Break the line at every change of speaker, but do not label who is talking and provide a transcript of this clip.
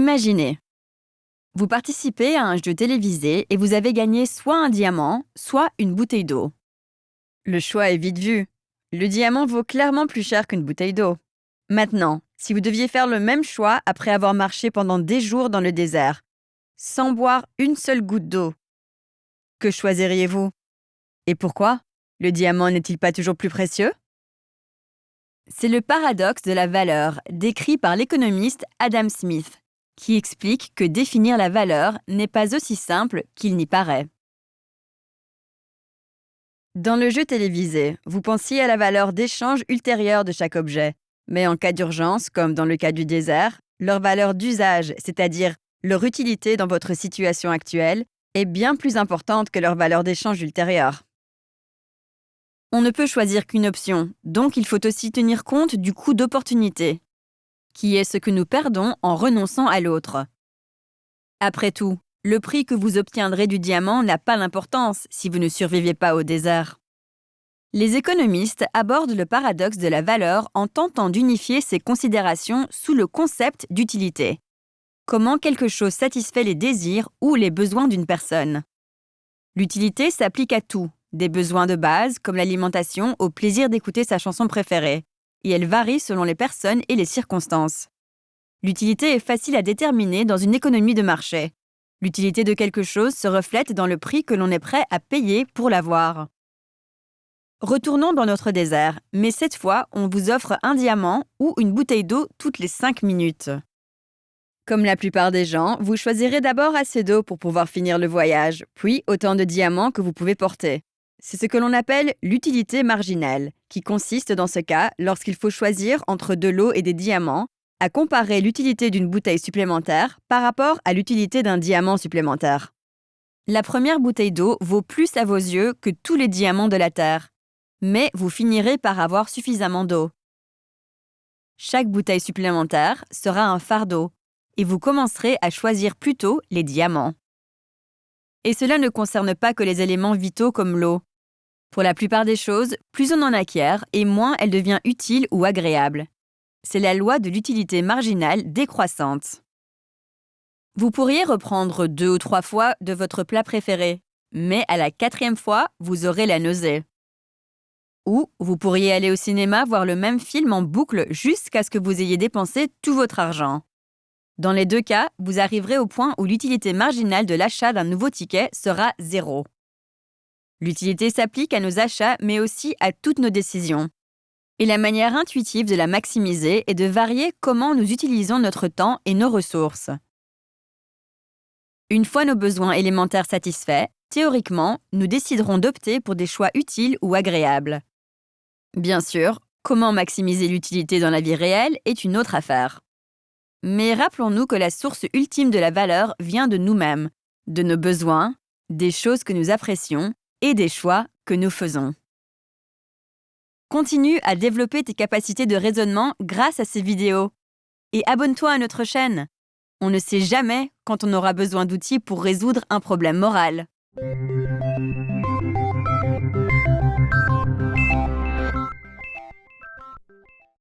Imaginez, vous participez à un jeu télévisé et vous avez gagné soit un diamant, soit une bouteille d'eau. Le choix est vite vu. Le diamant vaut clairement plus cher qu'une bouteille d'eau. Maintenant, si vous deviez faire le même choix après avoir marché pendant des jours dans le désert, sans boire une seule goutte d'eau, que choisiriez-vous? Et pourquoi? Le diamant n'est-il pas toujours plus précieux? C'est le paradoxe de la valeur, décrit par l'économiste Adam Smith, qui explique que définir la valeur n'est pas aussi simple qu'il n'y paraît. Dans le jeu télévisé, vous pensiez à la valeur d'échange ultérieure de chaque objet, mais en cas d'urgence, comme dans le cas du désert, leur valeur d'usage, c'est-à-dire leur utilité dans votre situation actuelle, est bien plus importante que leur valeur d'échange ultérieure. On ne peut choisir qu'une option, donc il faut aussi tenir compte du coût d'opportunité, qui est ce que nous perdons en renonçant à l'autre. Après tout, le prix que vous obtiendrez du diamant n'a pas d'importance si vous ne survivez pas au désert. Les économistes abordent le paradoxe de la valeur en tentant d'unifier ces considérations sous le concept d'utilité. Comment quelque chose satisfait les désirs ou les besoins d'une personne. L'utilité s'applique à tout, des besoins de base comme l'alimentation au plaisir d'écouter sa chanson préférée, et elle varie selon les personnes et les circonstances. L'utilité est facile à déterminer dans une économie de marché. L'utilité de quelque chose se reflète dans le prix que l'on est prêt à payer pour l'avoir. Retournons dans notre désert, mais cette fois, on vous offre un diamant ou une bouteille d'eau toutes les 5 minutes. Comme la plupart des gens, vous choisirez d'abord assez d'eau pour pouvoir finir le voyage, puis autant de diamants que vous pouvez porter. C'est ce que l'on appelle l'utilité marginale, qui consiste dans ce cas, lorsqu'il faut choisir entre de l'eau et des diamants, à comparer l'utilité d'une bouteille supplémentaire par rapport à l'utilité d'un diamant supplémentaire. La première bouteille d'eau vaut plus à vos yeux que tous les diamants de la Terre, mais vous finirez par avoir suffisamment d'eau. Chaque bouteille supplémentaire sera un fardeau, et vous commencerez à choisir plutôt les diamants. Et cela ne concerne pas que les éléments vitaux comme l'eau. Pour la plupart des choses, plus on en acquiert et moins elle devient utile ou agréable. C'est la loi de l'utilité marginale décroissante. Vous pourriez reprendre 2 ou 3 fois de votre plat préféré, mais à la 4e fois, vous aurez la nausée. Ou vous pourriez aller au cinéma voir le même film en boucle jusqu'à ce que vous ayez dépensé tout votre argent. Dans les 2 cas, vous arriverez au point où l'utilité marginale de l'achat d'un nouveau ticket sera 0. L'utilité s'applique à nos achats, mais aussi à toutes nos décisions. Et la manière intuitive de la maximiser est de varier comment nous utilisons notre temps et nos ressources. Une fois nos besoins élémentaires satisfaits, théoriquement, nous déciderons d'opter pour des choix utiles ou agréables. Bien sûr, comment maximiser l'utilité dans la vie réelle est une autre affaire. Mais rappelons-nous que la source ultime de la valeur vient de nous-mêmes, de nos besoins, des choses que nous apprécions et des choix que nous faisons. Continue à développer tes capacités de raisonnement grâce à ces vidéos. Et abonne-toi à notre chaîne. On ne sait jamais quand on aura besoin d'outils pour résoudre un problème moral.